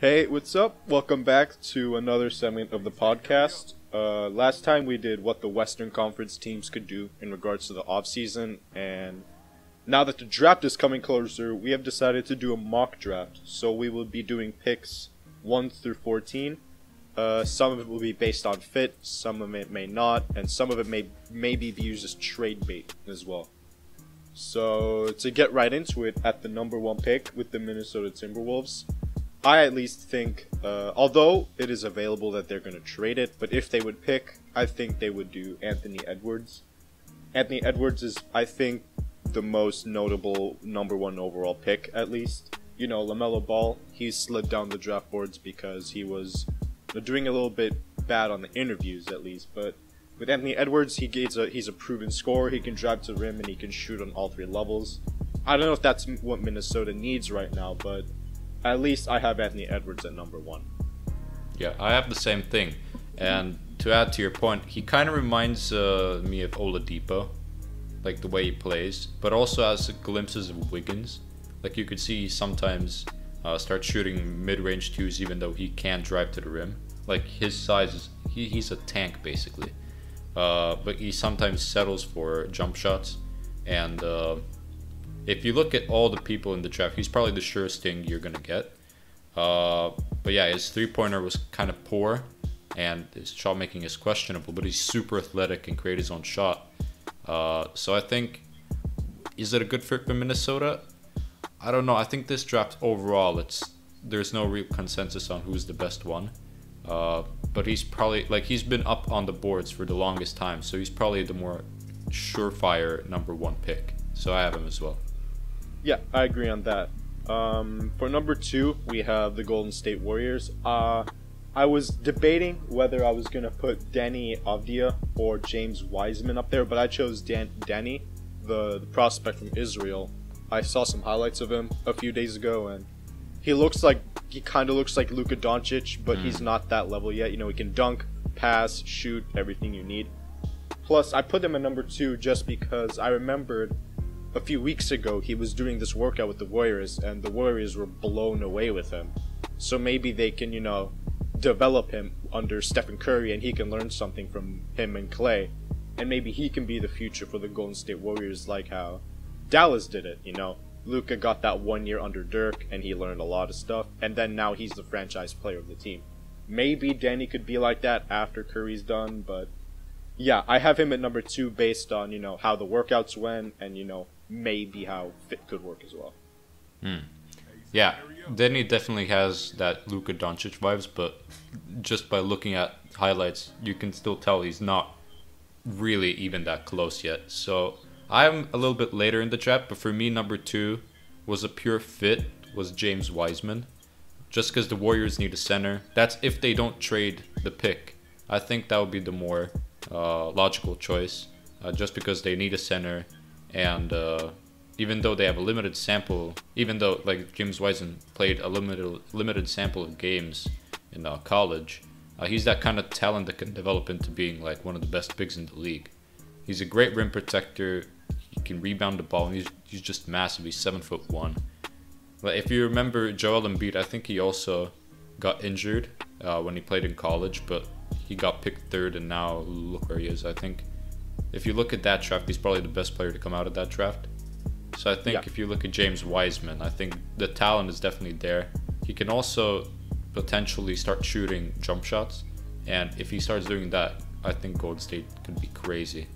Hey, what's up? Welcome back to another segment of the podcast. Last time we did what the Western Conference teams could do in regards to the offseason, and now that the draft is coming closer, we have decided to do a mock draft. So we will be doing picks 1 through 14. Some of it will be based on fit, some of it may not, and some of it may be used as trade bait as well. So to get right into it, at the number 1 pick with the Minnesota Timberwolves, I at least think, although it is available that they're going to trade it, but if they would pick, I think they would do Anthony Edwards. Anthony Edwards is, I think, the most notable number 1 overall pick, at least. You know, LaMelo Ball, he slid down the draft boards because he was doing a little bit bad on the interviews, at least. But with Anthony Edwards, he's a proven scorer. He can drive to the rim and he can shoot on all 3 levels. I don't know if that's what Minnesota needs right now, but at least I have Anthony Edwards at number 1. Yeah, I have the same thing. And to add to your point, he kind of reminds me of Oladipo, like the way he plays, but also has glimpses of Wiggins. Like you could see he sometimes start shooting mid-range twos even though he can't drive to the rim. Like his size is, he's a tank basically. But he sometimes settles for jump shots. And if you look at all the people in the draft, he's probably the surest thing you're going to get. But yeah, his three-pointer was kind of poor, and his shot making is questionable, but he's super athletic and create his own shot. So I think, is it a good fit for Minnesota? I don't know. I think this draft overall, there's no real consensus on who's the best one. But he's probably, he's been up on the boards for the longest time, so he's probably the more surefire number 1 pick. So I have him as well. Yeah, I agree on that. For number 2, we have the Golden State Warriors. I was debating whether I was going to put Deni Avdija or James Wiseman up there, but I chose Deni, the prospect from Israel. I saw some highlights of him a few days ago, and he kind of looks like Luka Doncic, but he's not that level yet. You know, he can dunk, pass, shoot, everything you need. Plus, I put him at number 2 just because I remembered a few weeks ago he was doing this workout with the Warriors, and the Warriors were blown away with him. So maybe they can, develop him under Stephen Curry, and he can learn something from him and Clay. And maybe he can be the future for the Golden State Warriors, like how Dallas did it, Luka got that 1 year under Dirk, and he learned a lot of stuff, and then now he's the franchise player of the team. Maybe Danny could be like that after Curry's done, but yeah, I have him at number 2 based on, how the workouts went, and, maybe how fit could work as well. Yeah, Denny definitely has that Luka Doncic vibes, but just by looking at highlights, you can still tell he's not really even that close yet. So I'm a little bit later in the draft, but for me, number 2 was a pure fit, was James Wiseman. Just because the Warriors need a center. That's if they don't trade the pick. I think that would be the more logical choice, just because they need a center. And even though they have a limited sample, even though James Wiseman played a limited sample of games in college, he's that kind of talent that can develop into being one of the best bigs in the league. He's a great rim protector. He can rebound the ball. And he's just massive. He's 7'1". If you remember Joel Embiid, I think he also got injured when he played in college, but he got picked 3rd, and now look where he is. I think if you look at that draft, he's probably the best player to come out of that draft. So I think if you look at James Wiseman, I think the talent is definitely there. He can also potentially start shooting jump shots, and if he starts doing that, I think Golden State could be crazy.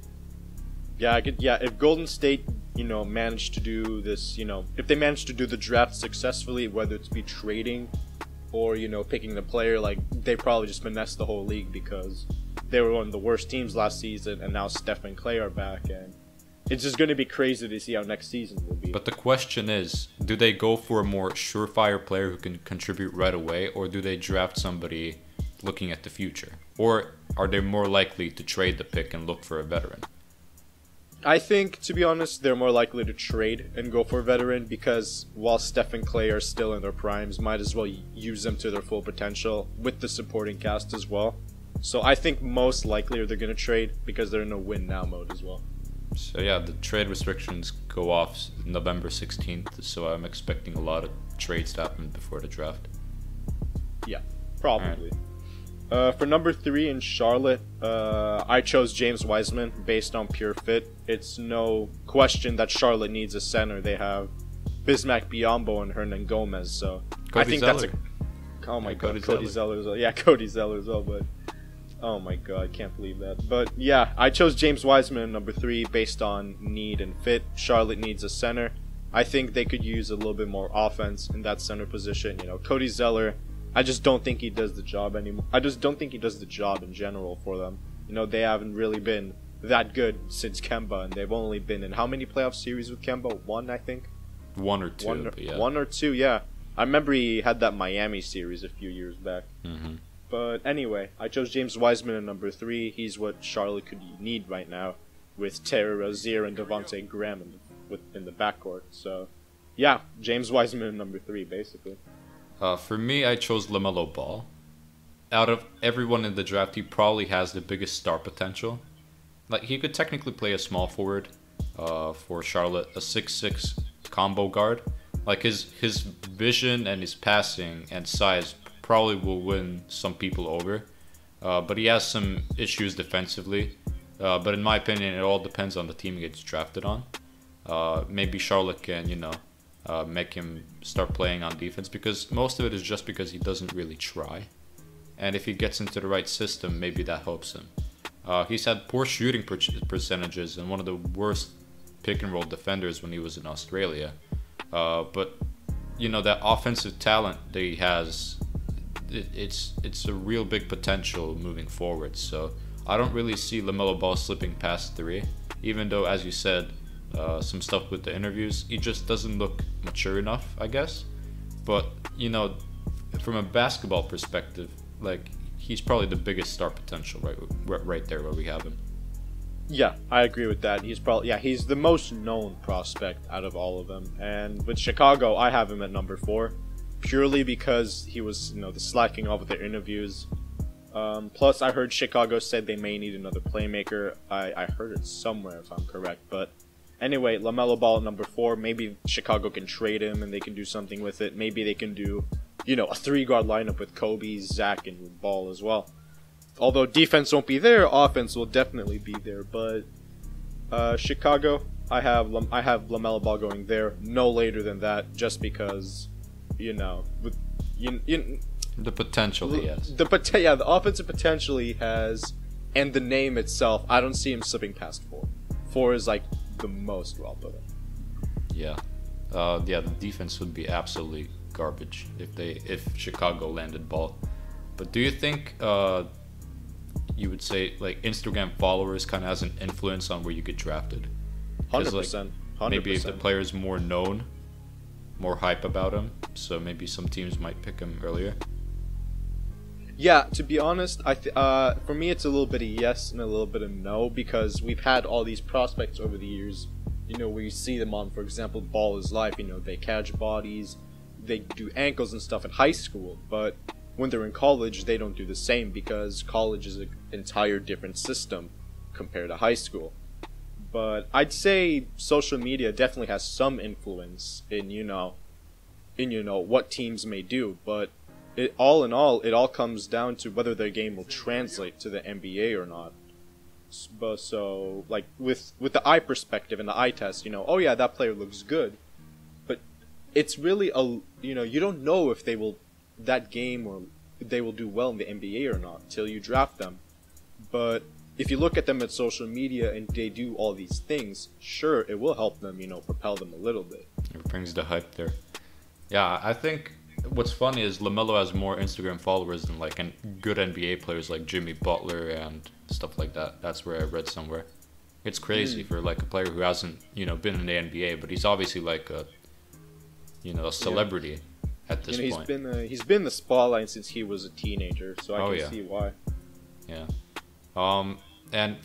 If Golden State, managed to do this, if they managed to do the draft successfully, whether it's be trading or, picking the player, they probably just finessed the whole league because they were one of the worst teams last season, and now Steph and Clay are back, and it's just going to be crazy to see how next season will be. But the question is, do they go for a more surefire player who can contribute right away, or do they draft somebody looking at the future? Or are they more likely to trade the pick and look for a veteran? I think, to be honest, they're more likely to trade and go for a veteran because while Steph and Clay are still in their primes, might as well use them to their full potential with the supporting cast as well. So I think most likely they're going to trade because they're in a win-now mode as well. So yeah, the trade restrictions go off November 16th, so I'm expecting a lot of trades to happen before the draft. Yeah, probably. For number 3 in Charlotte, I chose James Wiseman based on pure fit. It's no question that Charlotte needs a center. They have Bismack Biyombo and Hernan Gomez, so Cody I think Zeller. that's a... Oh my god, Cody Cody Zeller as well. Yeah, Cody Zeller as well, but... Oh my god, I can't believe that. But yeah, I chose James Wiseman in number 3 based on need and fit. Charlotte needs a center. I think they could use a little bit more offense in that center position. You know, Cody Zeller, I just don't think he does the job anymore. I just don't think he does the job in general for them. You know, they haven't really been that good since Kemba, and they've only been in how many playoff series with Kemba? 1, I think? 1 or 2, but yeah. 1 or 2, yeah. I remember he had that Miami series a few years back. Mm-hmm. But anyway, I chose James Wiseman in number 3. He's what Charlotte could need right now with Terry Rozier and Devontae Graham in the backcourt. So, yeah, James Wiseman in number 3, basically. For me, I chose LaMelo Ball. Out of everyone in the draft, he probably has the biggest star potential. Like, he could technically play a small forward for Charlotte, a 6'6" combo guard. Like, his vision and his passing and size probably will win some people over. But he has some issues defensively. But in my opinion, it all depends on the team he gets drafted on. Maybe Charlotte can, make him start playing on defense, because most of it is just because he doesn't really try. And if he gets into the right system, maybe that helps him. He's had poor shooting percentages and one of the worst pick and roll defenders when he was in Australia. But that offensive talent that he has, it's a real big potential moving forward. So I don't really see LaMelo Ball slipping past 3, even though, as you said, some stuff with the interviews, he just doesn't look mature enough, I guess. But from a basketball perspective, like, he's probably the biggest star potential right there where we have him. Yeah, I agree with that. He's the most known prospect out of all of them. And with Chicago, I have him at number 4, purely because he was, the slacking off with their interviews. Plus, I heard Chicago said they may need another playmaker. I heard it somewhere, if I'm correct. But anyway, LaMelo Ball at number 4. Maybe Chicago can trade him and they can do something with it. Maybe they can do, a 3-guard lineup with Kobe, Zach, and Ball as well. Although defense won't be there, offense will definitely be there. But Chicago, I have LaMelo Ball going there no later than that, just because, the potential he has. The offensive potential he has, and the name itself, I don't see him slipping past 4. 4 is like the most where I'll put it. Yeah. The defense would be absolutely garbage if Chicago landed Ball. But do you think you would say, like, Instagram followers kind of has an influence on where you get drafted? 100%. Maybe if the player's more known, more hype about him, so maybe some teams might pick him earlier. Yeah, to be honest, for me it's a little bit of yes and a little bit of no, because we've had all these prospects over the years, where you see them on, for example, Ball is Life, they catch bodies, they do ankles and stuff in high school, but when they're in college, they don't do the same, because college is an entire different system compared to high school. But I'd say social media definitely has some influence in, what teams may do, but all in all, it all comes down to whether their game will translate to the NBA or not. So, like, with the eye perspective and the eye test, oh yeah, that player looks good, but it's really you don't know if they will do well in the NBA or not till you draft them. But if you look at them at social media and they do all these things, sure, it will help them, propel them a little bit. It brings the hype there. Yeah, I think what's funny is LaMelo has more Instagram followers than, like, good NBA players like Jimmy Butler and stuff like that. That's where I read somewhere. It's crazy for, like, a player who hasn't, been in the NBA, but he's obviously like a celebrity at this point. He's been in the spotlight since he was a teenager, so I can see why. Yeah. And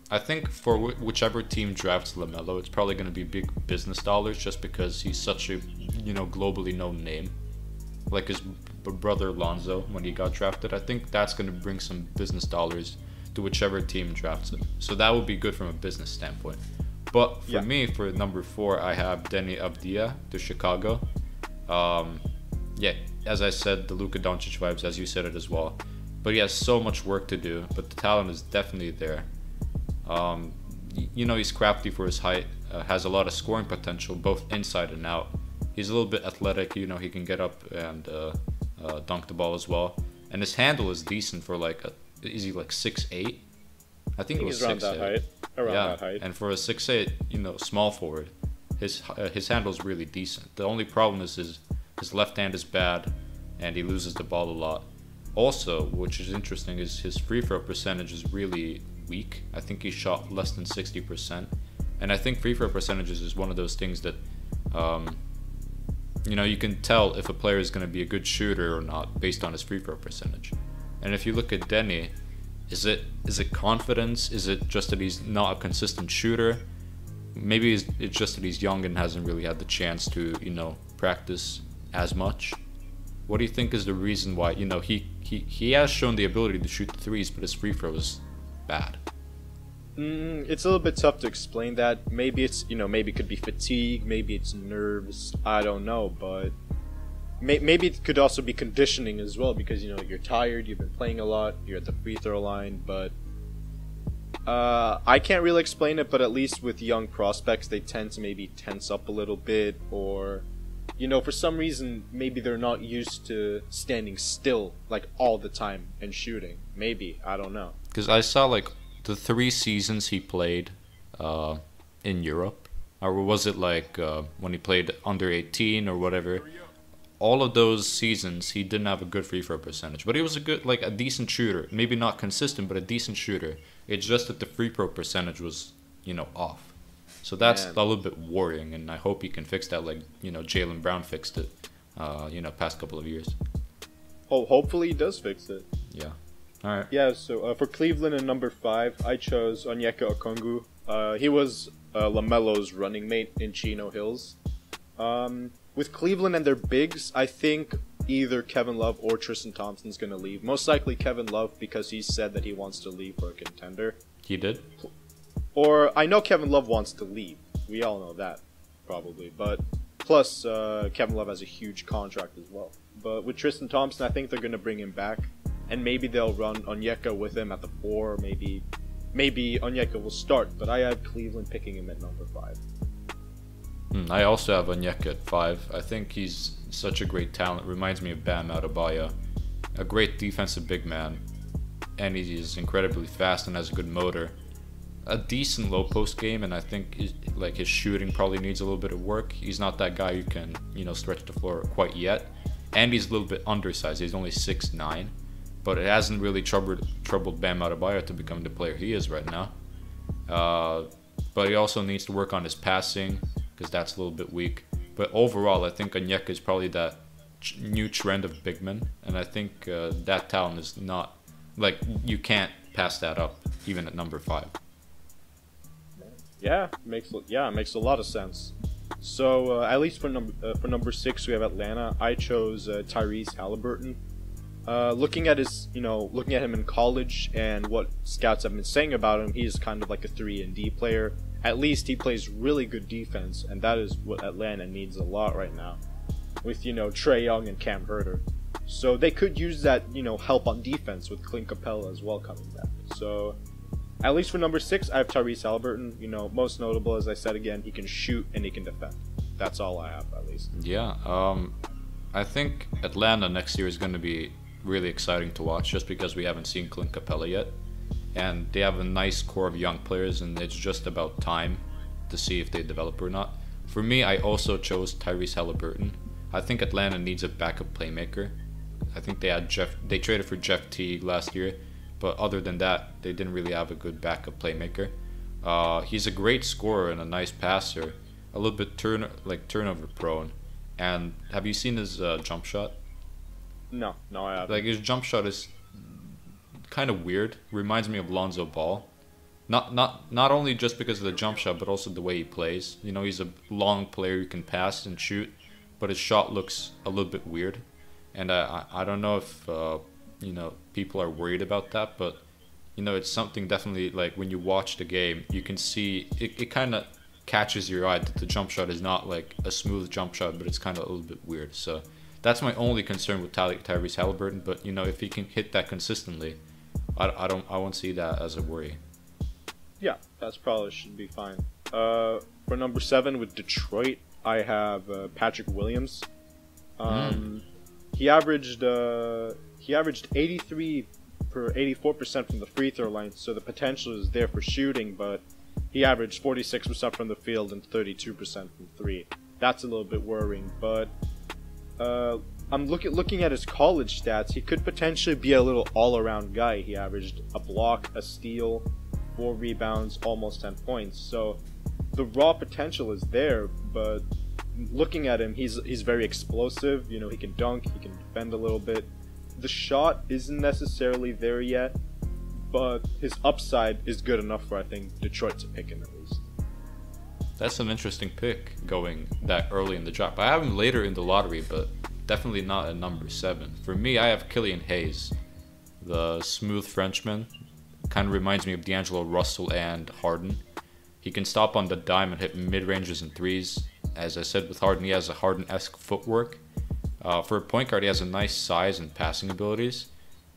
I think for whichever team drafts LaMelo, it's probably going to be big business dollars, just because he's such a, globally known name. Like his brother Lonzo, when he got drafted, I think that's going to bring some business dollars to whichever team drafts him. So that would be good from a business standpoint. But for me, for number 4, I have Deni Avdija to Chicago. yeah, as I said, the Luka Doncic vibes, as you said it as well. But he has so much work to do, but the talent is definitely there. He's crafty for his height, has a lot of scoring potential, both inside and out. He's a little bit athletic, he can get up and dunk the ball as well. And his handle is decent for is he like 6'8"? I think it was 6'8". Around that height. And for a 6'8", small forward, his handle is really decent. The only problem is his left hand is bad, and he loses the ball a lot. Also, which is interesting, is his free throw percentage is really weak. I think he shot less than 60%, and I think free throw percentages is one of those things that you can tell if a player is going to be a good shooter or not based on his free throw percentage. And if you look at Denny, is it confidence? Is it just that he's not a consistent shooter? Maybe it's just that he's young and hasn't really had the chance to practice as much. What do you think is the reason why he has shown the ability to shoot the threes, but his free throw is bad? It's a little bit tough to explain that. Maybe it's maybe it could be fatigue, maybe it's nerves. I don't know, but maybe it could also be conditioning as well, because you're tired, you've been playing a lot, you're at the free throw line. But I can't really explain it, but at least with young prospects, they tend to maybe tense up a little bit, or for some reason maybe they're not used to standing still like all the time and shooting. Maybe, I don't know. Because I saw the 3 seasons he played in Europe, or was it when he played under 18 or whatever? All of those seasons he didn't have a good free throw percentage, but he was a decent shooter. Maybe not consistent, but a decent shooter. It's just that the free throw percentage was off. So that's a little bit worrying, and I hope he can fix that Jaylen Brown fixed it past couple of years. Oh, hopefully he does fix it. Yeah. All right. Yeah, so for Cleveland in number 5, I chose Onyeka Okongwu. He was LaMelo's running mate in Chino Hills. With Cleveland and their bigs, I think either Kevin Love or Tristan Thompson's going to leave. Most likely Kevin Love, because he said that he wants to leave for a contender. He did? Or I know Kevin Love wants to leave. We all know that, probably. But plus, Kevin Love has a huge contract as well. But with Tristan Thompson, I think they're going to bring him back. And maybe they'll run Onyeka with him at the 4. Maybe Onyeka will start. But I have Cleveland picking him at number 5. I also have Onyeka at 5. I think he's such a great talent. Reminds me of Bam Adebayo. A great defensive big man. And he's incredibly fast and has a good motor. A decent low post game, and I think his shooting probably needs a little bit of work. He's not that guy who can stretch the floor quite yet. And he's a little bit undersized. He's only 6'9". But it hasn't really troubled Bam Adebayo to become the player he is right now. But he also needs to work on his passing, because that's a little bit weak. But overall, I think Onyeka is probably that new trend of big men, and I think that talent is not you can't pass that up even at number 5. Yeah, makes a lot of sense. So at least for number 6, we have Atlanta. I chose Tyrese Halliburton. Looking at him in college and what scouts have been saying about him, he's kind of like a 3-and-D player. At least he plays really good defense, and that is what Atlanta needs a lot right now, with Trae Young and Cam Herter. So they could use that help on defense with Clint Capella as well coming back. So at least for number 6, I have Tyrese Halliburton. Most notable, as I said again, he can shoot and he can defend. That's all I have, at least. Yeah, I think Atlanta next year is going to be really exciting to watch, just because we haven't seen Clint Capella yet. And they have a nice core of young players, and it's just about time to see if they develop or not. For me, I also chose Tyrese Halliburton. I think Atlanta needs a backup playmaker. I think they traded for Jeff Teague last year, but other than that, they didn't really have a good backup playmaker. He's a great scorer and a nice passer, a little bit turnover prone. And have you seen his jump shot? No, I haven't. His jump shot is kind of weird. Reminds me of Lonzo Ball. Not only just because of the jump shot, but also the way he plays. He's a long player who can pass and shoot, but his shot looks a little bit weird. And I don't know if people are worried about that, but it's something definitely, when you watch the game, you can see it kind of catches your eye that the jump shot is not a smooth jump shot, but it's kind of a little bit weird. So That's my only concern with Tyrese Halliburton. But you know, if he can hit that consistently, I won't see that as a worry. Yeah, that's probably should be fine. For number 7 with Detroit, I have Patrick Williams. He averaged 83 for 84% from the free throw line, so the potential is there for shooting, but he averaged 46% from the field and 32% from three. That's a little bit worrying, but I'm looking at his college stats. He could potentially be a little all-around guy. He averaged a block, a steal, 4 rebounds, almost 10 points. So the raw potential is there, but looking at him, he's very explosive. You know, he can dunk, he can defend a little bit. The shot isn't necessarily there yet, but his upside is good enough for, I think, Detroit to pick him at least. That's an interesting pick going that early in the draft. I have him later in the lottery, but definitely not at number 7. For me, I have Killian Hayes, the smooth Frenchman. Kind of reminds me of D'Angelo Russell and Harden. He can stop on the dime and hit mid-ranges and threes. As I said with Harden, he has a Harden-esque footwork. For a point guard, he has a nice size and passing abilities,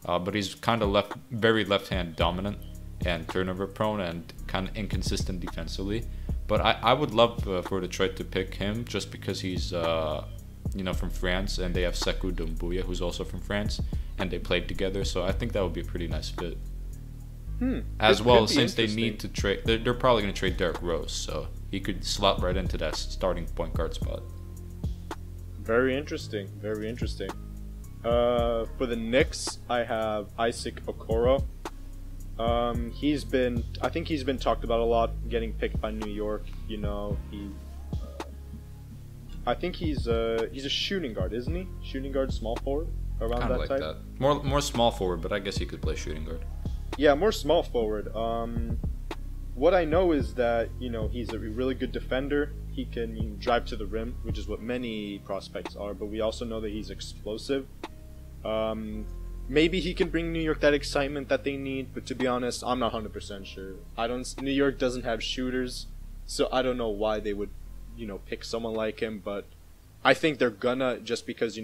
but he's kind of very left-hand dominant and turnover prone and kind of inconsistent defensively. But I would love for Detroit to pick him just because he's from France, and they have Sekou Doumbouya, who's also from France, and they played together. So I think that would be a pretty nice fit. As well, since they need to trade, they're probably going to trade Derrick Rose, so he could slot right into that starting point guard spot. Very interesting. Very interesting. For the Knicks, I have Isaac Okoro. I think he's been talked about a lot, getting picked by New York. You know, I think he's a shooting guard, isn't he? Shooting guard, small forward, around kind of that like type. that. More small forward, but I guess he could play shooting guard. Yeah, more small forward. What I know is that he's a really good defender. He can drive to the rim, which is what many prospects are. But we also know that he's explosive. Maybe he can bring New York that excitement that they need. But to be honest, I'm not 100% sure. New York doesn't have shooters, so I don't know why they would pick someone like him. But I think they're gonna, just because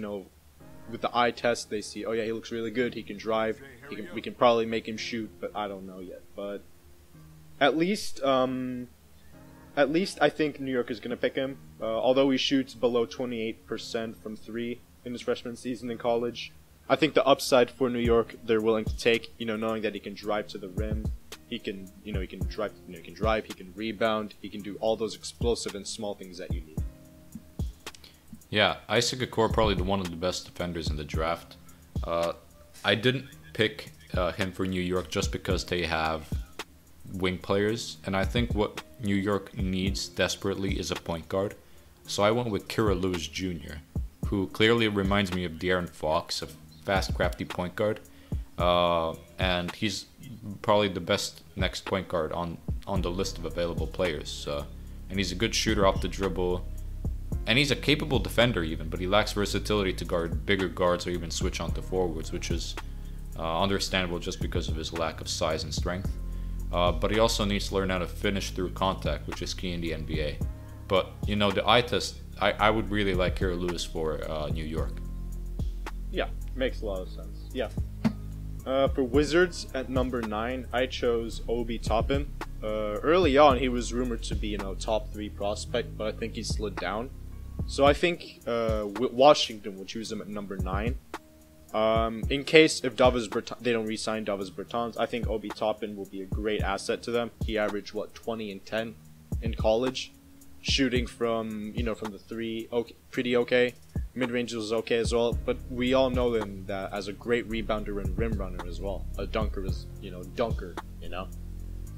with the eye test they see, oh yeah, he looks really good. He can drive. We can probably make him shoot, but I don't know yet. But at least I think New York is gonna pick him. Although he shoots below 28% from 3 in his freshman season in college, I think the upside for New York they're willing to take. Knowing that he can drive to the rim, he can drive, he can rebound, he can do all those explosive and small things that you need. Yeah, Isaac Okoro probably one of the best defenders in the draft. I didn't pick him for New York just because they have wing players, and I think what New York needs desperately is a point guard. So I went with Kira Lewis Jr., who clearly reminds me of De'Aaron Fox, a fast, crafty point guard. And he's probably the best next point guard on the list of available players. And he's a good shooter off the dribble. And he's a capable defender even, but he lacks versatility to guard bigger guards or even switch onto forwards, which is understandable just because of his lack of size and strength. But he also needs to learn how to finish through contact, which is key in the NBA. But, the eye test, I would really like Kira Lewis for New York. Yeah, makes a lot of sense. Yeah. For Wizards at number 9, I chose Obi Toppin. Early on, he was rumored to be, top 3 prospect, but I think he slid down. So I think Washington will choose him at number 9. In case if they don't re-sign Davis Bertans, I think Obi Toppin will be a great asset to them. He averaged 20 and 10 in college, shooting from the 3, pretty okay. Mid-range was okay as well, but we all know him that as a great rebounder and rim runner as well. A dunker is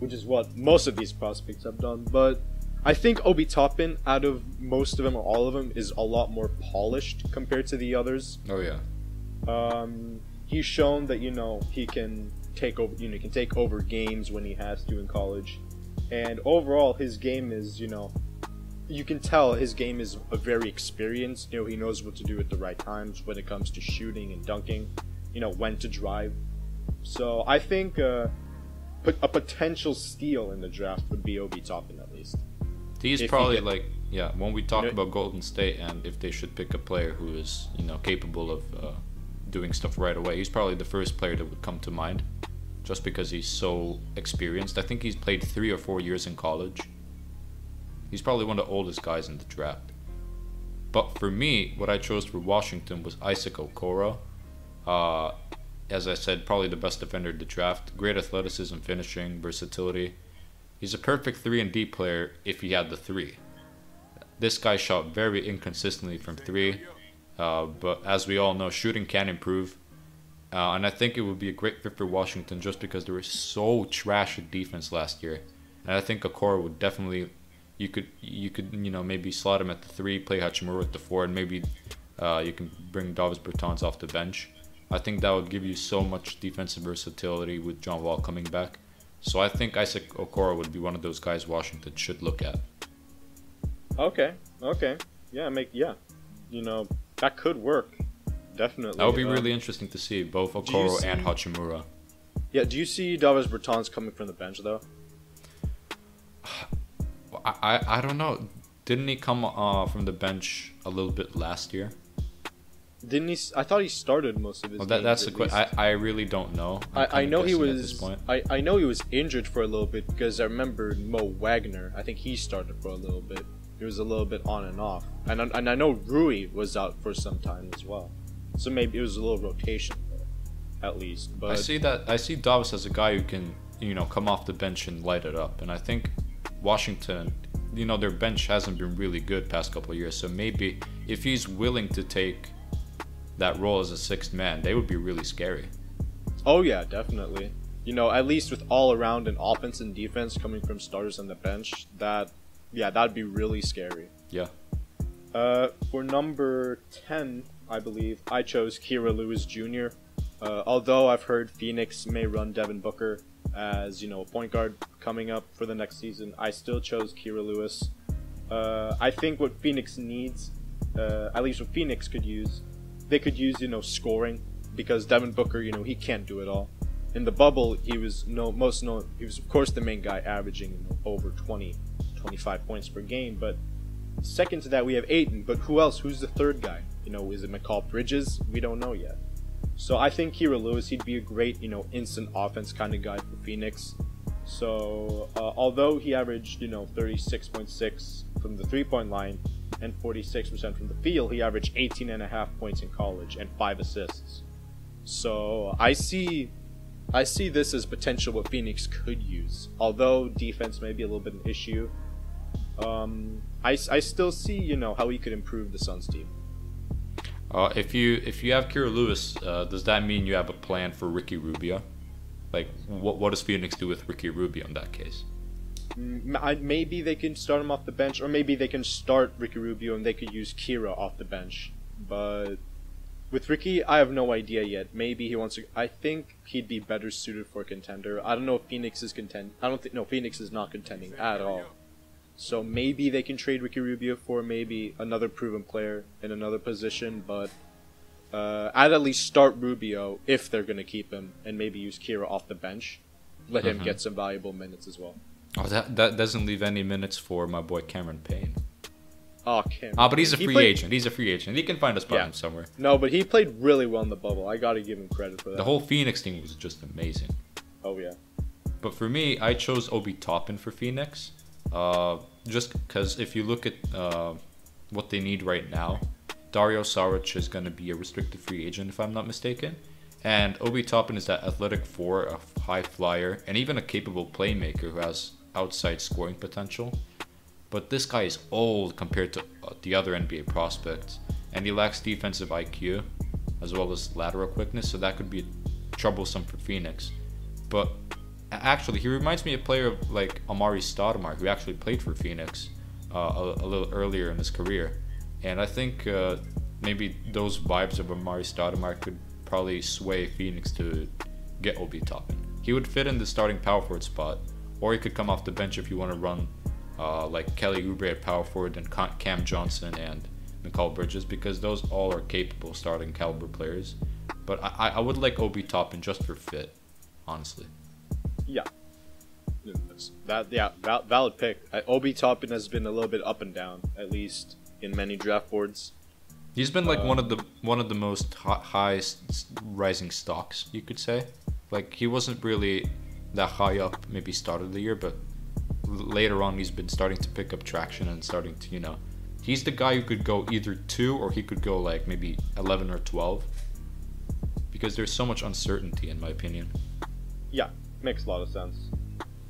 which is what most of these prospects have done. But I think Obi Toppin, out of most of them or all of them, is a lot more polished compared to the others. Oh yeah. He's shown that he can take over take over games when he has to in college, and overall his game is you can tell his game is a very experienced. He knows what to do at the right times when it comes to shooting and dunking. When to drive. So I think a potential steal in the draft would be Obi Toppin at least. He's probably Yeah, when we talk You know, about Golden State and if they should pick a player who is, capable of doing stuff right away, he's probably the first player that would come to mind, just because he's so experienced. I think he's played 3 or 4 years in college. He's probably one of the oldest guys in the draft. But for me, what I chose for Washington was Isaac Okoro. As I said, probably the best defender of the draft. Great athleticism, finishing, versatility. He's a perfect 3 and D player if he had the 3. This guy shot very inconsistently from 3, but as we all know, shooting can improve. And I think it would be a great fit for Washington just because they were so trash at defense last year. And I think Okoro would definitely, you could maybe slot him at the 3, play Hachimura at the 4, and maybe you can bring Davis Bertans off the bench. I think that would give you so much defensive versatility with John Wall coming back. So I think Isaac Okoro would be one of those guys Washington should look at. Okay. Yeah, that could work. Definitely. That would be really interesting to see, both Okoro and Hachimura. Yeah, do you see Davis Bertans coming from the bench, though? I don't know. Didn't he come from the bench a little bit last year? Didn't he? I thought he started most of his games. That's the question. I really don't know. I know he was. I know he was injured for a little bit because I remember Mo Wagner. I think he started for a little bit. He was a little bit on and off, and I know Rui was out for some time as well. So maybe it was a little rotation there, at least. But I see Davis as a guy who can come off the bench and light it up, and I think Washington, their bench hasn't been really good past couple of years. So maybe if he's willing to take that role as a 6th man, they would be really scary. Oh yeah, definitely. At least with all around an offense and defense coming from starters on the bench, that'd be really scary. Yeah. For number 10, I believe, I chose Kira Lewis Jr. Although I've heard Phoenix may run Devin Booker as, a point guard coming up for the next season, I still chose Kira Lewis. I think what Phoenix needs, at least what Phoenix could use, they could use, scoring, because Devin Booker, he can't do it all. In the bubble, he was of course the main guy, averaging over 25 points per game, but second to that we have Ayton, but who else? Who's the third guy? Is it McCall Bridges? We don't know yet. So I think Kira Lewis, he'd be a great, instant offense kind of guy for Phoenix. So although he averaged, 36.6 from the 3-point line and 46% from the field, he averaged 18.5 points in college and 5 assists. So I see this as potential what Phoenix could use. Although defense may be a little bit an issue, I still see, how he could improve the Suns team. If you have Kira Lewis, does that mean you have a plan for Ricky Rubio? Like, what does Phoenix do with Ricky Rubio in that case? Maybe they can start him off the bench, or maybe they can start Ricky Rubio and they could use Kira off the bench. But with Ricky, I have no idea yet. Maybe he wants to. I think he'd be better suited for a contender. I don't know if Phoenix is Phoenix is not contending at all. So maybe they can trade Ricky Rubio for maybe another proven player in another position, but I'd at least start Rubio if they're going to keep him, and maybe use Kira off the bench. Let him get some valuable minutes as well. Oh, that doesn't leave any minutes for my boy Cameron Payne. Oh, Cameron. But he's a free agent. He's a free agent. He can find a spot somewhere. No, but he played really well in the bubble. I got to give him credit for that. The whole Phoenix team was just amazing. Oh, yeah. But for me, I chose Obi Toppin for Phoenix. Just because if you look at what they need right now, Dario Saric is going to be a restricted free agent if I'm not mistaken, and Obi Toppin is that athletic 4, a high flyer, and even a capable playmaker who has outside scoring potential. But this guy is old compared to the other NBA prospects, and he lacks defensive IQ as well as lateral quickness, so that could be troublesome for Phoenix. But actually, he reminds me of a player like Amari Stoudemire, who actually played for Phoenix a little earlier in his career. And I think maybe those vibes of Amari Stoudemire could probably sway Phoenix to get Obi Toppin. He would fit in the starting power forward spot, or he could come off the bench if you want to run like Kelly Oubre at power forward and Cam Johnson and McCall Bridges, because those all are capable starting caliber players. But I would like Obi Toppin just for fit, honestly. Valid pick. Obi Toppin has been a little bit up and down, at least in many draft boards. He's been like one of the most highest rising stocks, you could say. Like he wasn't really that high up maybe start of the year, but later on he's been starting to pick up traction and starting to, you know, he's the guy who could go either 2 or he could go like maybe 11 or 12 because there's so much uncertainty in my opinion. Yeah, makes a lot of sense.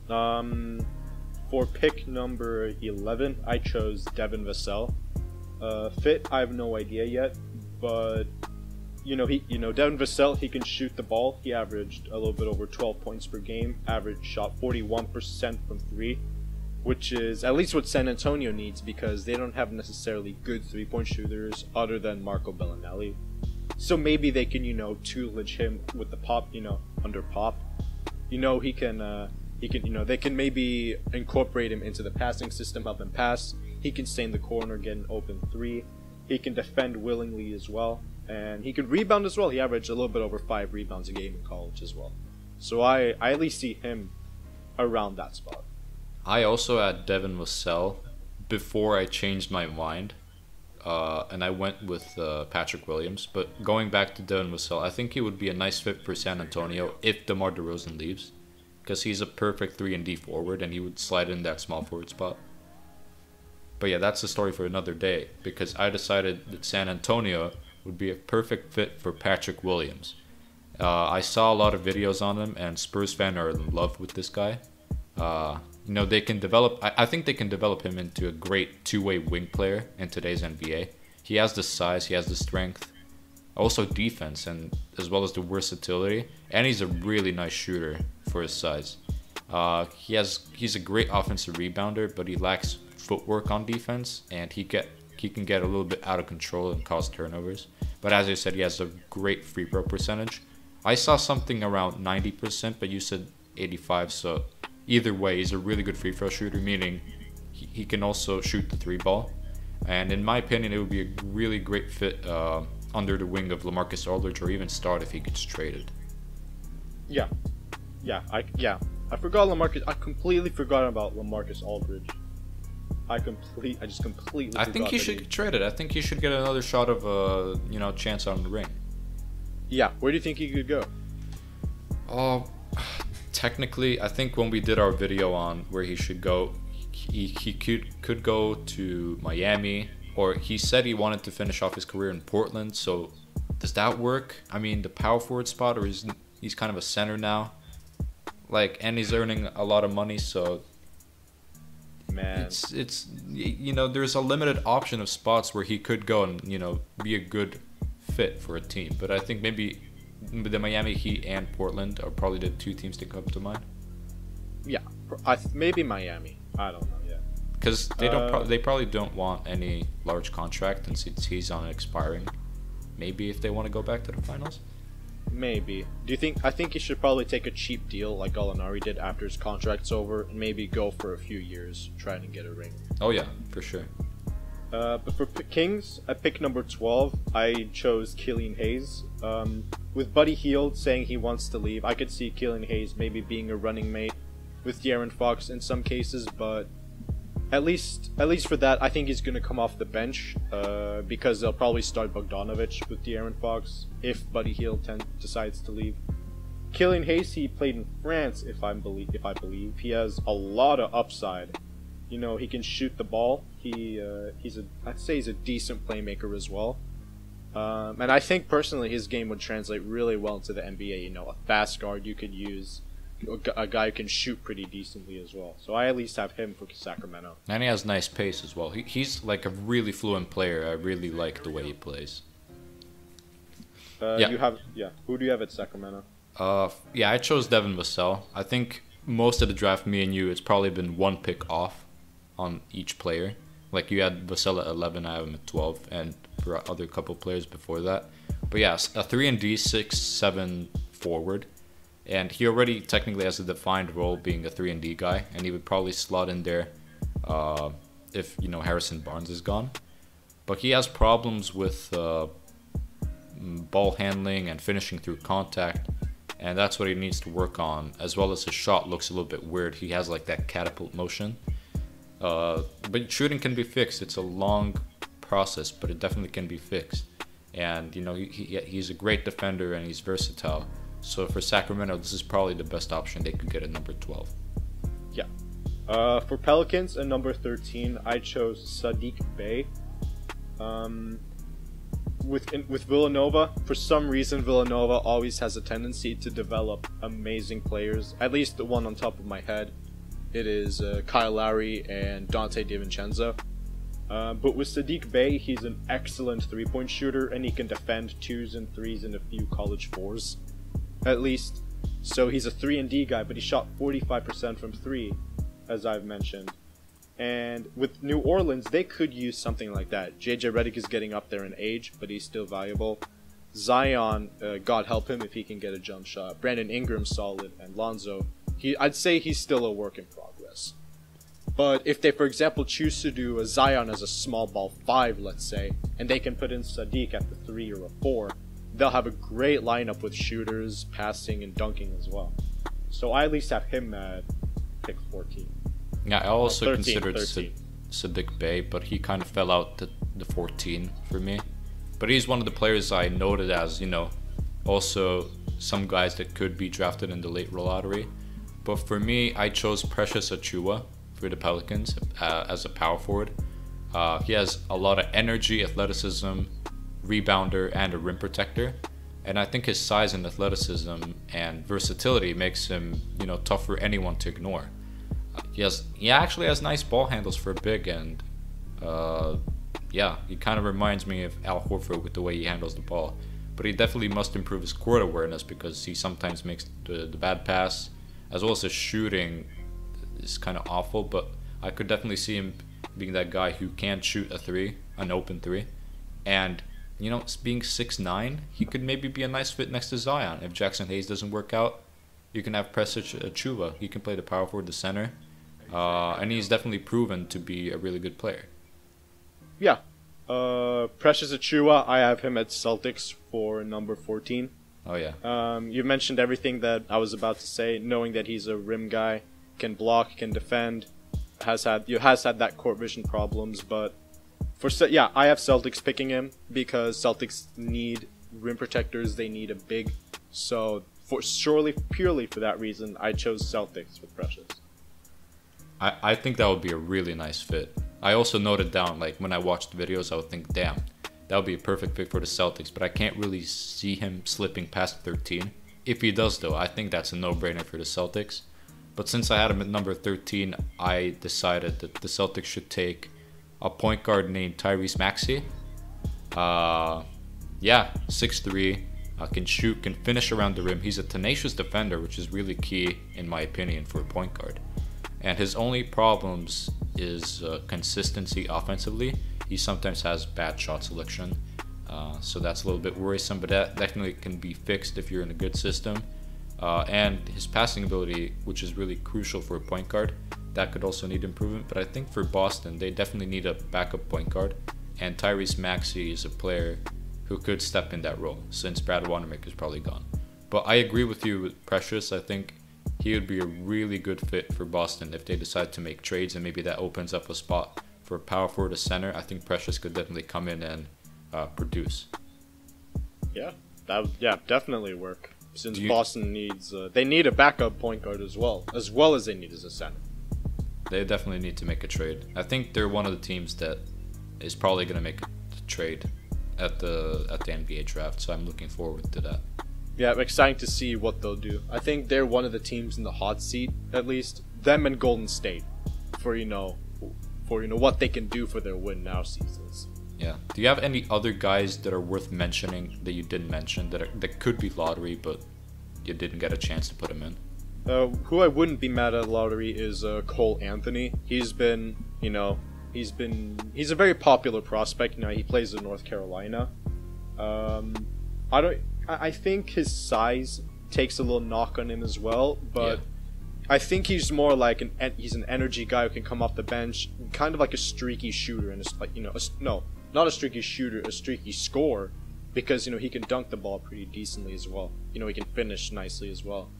For pick number 11, I chose Devin Vassell. Fit, I have no idea yet, but Devin Vassell, he can shoot the ball. He averaged a little bit over 12 points per game, average shot 41% from 3, which is at least what San Antonio needs because they don't have necessarily good 3-point shooters other than Marco Bellinelli. So maybe they can, toolage him with the pop, under pop. He can, they can maybe incorporate him into the passing system, help him pass. He can stay in the corner, get an open 3. He can defend willingly as well. And he can rebound as well. He averaged a little bit over 5 rebounds a game in college as well. So I at least see him around that spot. I also had Devin Vassell before I changed my mind. And I went with Patrick Williams. But going back to Devin Vassell, I think he would be a nice fit for San Antonio if DeMar DeRozan leaves. Because he's a perfect 3-and-D forward and he would slide in that small forward spot. But yeah, that's the story for another day. Because I decided that San Antonio would be a perfect fit for Patrick Williams. I saw a lot of videos on him and Spurs fans are in love with this guy. They can develop, I think they can develop him into a great two-way wing player in today's NBA. He has the size, he has the strength, also defense, and as well as the versatility. And he's a really nice shooter for his size. He's a great offensive rebounder, but he lacks footwork on defense, and he can get a little bit out of control and cause turnovers. But as I said, he has a great free throw percentage. I saw something around 90%, but you said 85, so either way, he's a really good free throw shooter, meaning he can also shoot the 3-ball. And in my opinion, it would be a really great fit under the wing of LaMarcus Aldridge, or even start if he gets traded. I forgot LaMarcus. I completely forgot about LaMarcus Aldridge. I just completely. I think he should get traded. I think he should get another shot of chance on the ring. Yeah, where do you think he could go? Technically, I think when we did our video on where he should go, he could go to Miami, or he said he wanted to finish off his career in Portland. So does that work? I mean, the power forward spot, or he's kind of a center now, and he's earning a lot of money, so. Man, it's there's a limited option of spots where he could go and be a good fit for a team. But I think maybe the Miami Heat and Portland are probably the 2 teams that come to mind. Yeah, maybe Miami. I don't know yet. Because they probably don't want any large contract, and since he's on expiring, maybe if they want to go back to the finals. Maybe. I think he should probably take a cheap deal like Gallinari did after his contract's over, and maybe go for a few years trying to get a ring. Oh yeah, for sure. But for Kings, at pick number 12, I chose Killian Hayes. With Buddy Hield saying he wants to leave, I could see Killian Hayes maybe being a running mate with De'Aaron Fox in some cases, but at least for that, I think he's going to come off the bench because they'll probably start Bogdanovic with De'Aaron Fox if Buddy Hield decides to leave. Killian Hayes, he played in France, if I believe. He has a lot of upside. He can shoot the ball. I'd say he's a decent playmaker as well. And I think personally his game would translate really well into the NBA. A fast guard you could use. A guy who can shoot pretty decently as well. So I at least have him for Sacramento. And he has nice pace as well. He's like a really fluent player. I really like the way he plays. Who do you have at Sacramento? I chose Devin Vassell. I think most of the draft, me and you, it's probably been one pick off on each player. Like you had Vassell at 11, I have him at 12, and for other couple players before that. But yeah, a 3-and-D 6'7" forward. And he already technically has a defined role being a 3-and-D guy, and he would probably slot in there if Harrison Barnes is gone. But he has problems with ball handling and finishing through contact. and that's what he needs to work on, as well as his shot looks a little bit weird. He has like that catapult motion. But shooting can be fixed. It's a long process, but it definitely can be fixed. And you know, he's a great defender and he's versatile. So for Sacramento, this is probably the best option they could get at number 12. Yeah. For Pelicans at number 13, I chose Saddiq Bey. With Villanova, for some reason, Villanova always has a tendency to develop amazing players. At least the one on top of my head, it is Kyle Lowry and Dante DiVincenzo. But with Saddiq Bey, he's an excellent three-point shooter, and he can defend 2s and 3s and a few college 4s, at least. So he's a 3-and-D guy, but he shot 45% from 3, as I've mentioned. And with New Orleans, they could use something like that. JJ Redick is getting up there in age, but he's still valuable. Zion, God help him if he can get a jump shot. Brandon Ingram's solid, and Lonzo, I'd say he's still a work in progress. But if they, for example, choose to do a Zion as a small ball 5, let's say, and they can put in Saddiq at the 3 or a 4, they'll have a great lineup with shooters, passing, and dunking as well. So I at least have him at pick 14. Yeah, I also 13, considered Saddiq Bey, but he kind of fell out to the 14 for me. But he's one of the players I noted as, you know, also some guys that could be drafted in the late lottery. But for me, I chose Precious Achiuwa for the Pelicans as a power forward. He has a lot of energy, athleticism, rebounder, and a rim protector. And I think his size and athleticism and versatility makes him, you know, tough for anyone to ignore. He actually has nice ball handles for a big, and yeah, he kind of reminds me of Al Horford with the way he handles the ball. But he definitely must improve his court awareness because he sometimes makes the bad pass, as well as his shooting is kind of awful. But I could definitely see him being that guy who can shoot a 3, an open 3, and you know, being 6'9", he could maybe be a nice fit next to Zion. If Jackson Hayes doesn't work out, you can have Precious Achiuwa. He can play the power forward, the center. And he's definitely proven to be a really good player. Yeah. Precious Achiuwa, I have him at Celtics for number 14. Oh, yeah. You mentioned everything that I was about to say, knowing that he's a rim guy, can block, can defend, has had that court vision problems, but I have Celtics picking him because Celtics need rim protectors, they need a big, so purely for that reason, I chose Celtics with Precious. I think that would be a really nice fit. I also noted down, like, when I watched the videos, I would think, damn, that would be a perfect fit for the Celtics, but I can't really see him slipping past 13. If he does, though, I think that's a no-brainer for the Celtics. But since I had him at number 13, I decided that the Celtics should take a point guard named Tyrese Maxey. 6'3", can shoot, can finish around the rim. He's a tenacious defender, which is really key, in my opinion, for a point guard. And his only problems is consistency offensively. He sometimes has bad shot selection, so that's a little bit worrisome, but that definitely can be fixed if you're in a good system. And his passing ability, which is really crucial for a point guard, that could also need improvement. But I think for Boston, they definitely need a backup point guard, and Tyrese Maxey is a player who could step in that role since Brad Wanamaker is probably gone. But I agree with you with Precious. I think he would be a really good fit for Boston if they decide to make trades, and maybe that opens up a spot for a power forward, a center. I think Precious could definitely come in and produce. Yeah, that would definitely work. Since Boston needs, they need a backup point guard as well as they need as a center. They definitely need to make a trade. I think they're one of the teams that is probably going to make a trade at the NBA draft, so I'm looking forward to that. Yeah, I'm excited to see what they'll do. I think they're one of the teams in the hot seat, at least them and Golden State, for what they can do for their win now seasons. Yeah. Do you have any other guys that are worth mentioning that you didn't mention that could be lottery, but you didn't get a chance to put him in? Who I wouldn't be mad at lottery is Cole Anthony. He's a very popular prospect. He plays in North Carolina. I think his size takes a little knock on him as well, but yeah. I think he's more like he's an energy guy who can come off the bench, kind of like a streaky shooter, and not a streaky shooter, a streaky scorer, because he can dunk the ball pretty decently as well. He can finish nicely as well.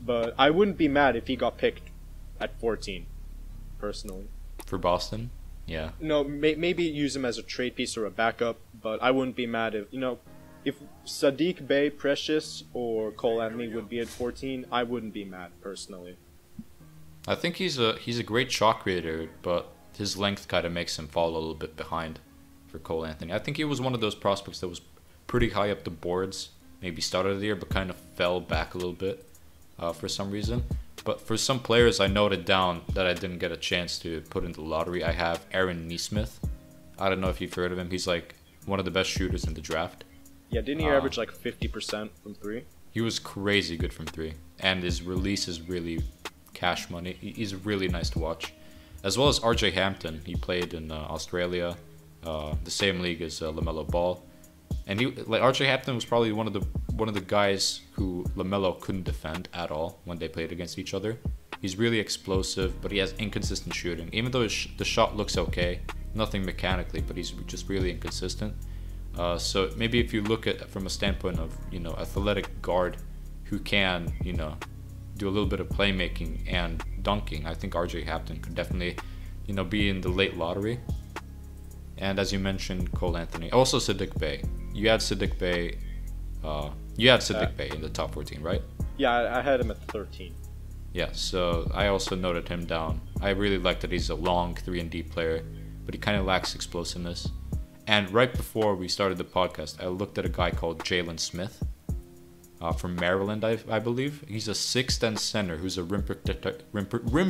But I wouldn't be mad if he got picked at 14, personally. For Boston? Yeah. No, maybe use him as a trade piece or a backup, but I wouldn't be mad if Saddiq Bey, Precious, or Cole Anthony would be at 14, I wouldn't be mad, personally. I think he's a great shot creator, but his length kind of makes him fall a little bit behind for Cole Anthony. I think he was one of those prospects that was pretty high up the boards, maybe started the year, but kind of fell back a little bit for some reason. But for some players I noted down that I didn't get a chance to put in the lottery, I have Aaron Nesmith. I don't know if you've heard of him. He's like one of the best shooters in the draft. Yeah, didn't he average like 50% from 3? He was crazy good from 3. And his release is really cash money. He's really nice to watch. As well as RJ Hampton. He played in Australia, the same league as LaMelo Ball. And RJ Hampton was probably one of the guys who LaMelo couldn't defend at all when they played against each other. He's really explosive, but he has inconsistent shooting. Even though the shot looks okay, nothing mechanically, but he's just really inconsistent. So maybe if you look at from a standpoint of athletic guard who can do a little bit of playmaking and dunking, I think RJ Hampton could definitely be in the late lottery. And as you mentioned, Cole Anthony, also Saddiq Bey. You had Saddiq Bey. Bey in the top 14, right? Yeah, I had him at 13. Yeah, so I also noted him down. I really like that he's a long 3-and-D player, but he kind of lacks explosiveness. And right before we started the podcast, I looked at a guy called Jalen Smith from Maryland, I believe. He's a 6'10" center who's a rim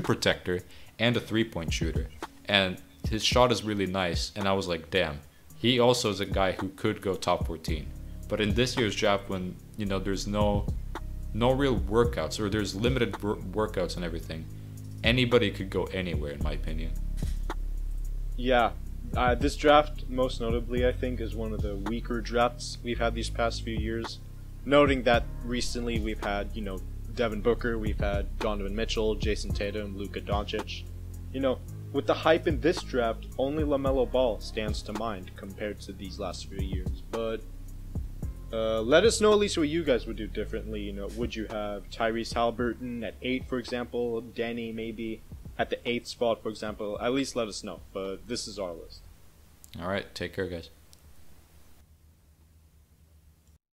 protector and a 3-point shooter. And his shot is really nice, and I was like, damn. He also is a guy who could go top 14. But in this year's draft, when there's no real workouts, or there's limited workouts and everything, anybody could go anywhere, in my opinion. Yeah. This draft, most notably, I think, is one of the weaker drafts we've had these past few years. Noting that recently we've had, Devin Booker, we've had Donovan Mitchell, Jason Tatum, Luka Doncic. With the hype in this draft, only LaMelo Ball stands to mind compared to these last few years. But let us know at least what you guys would do differently. Would you have Tyrese Halliburton at 8, for example? Danny maybe at the 8th spot, for example? At least let us know. But this is our list. All right, take care, guys.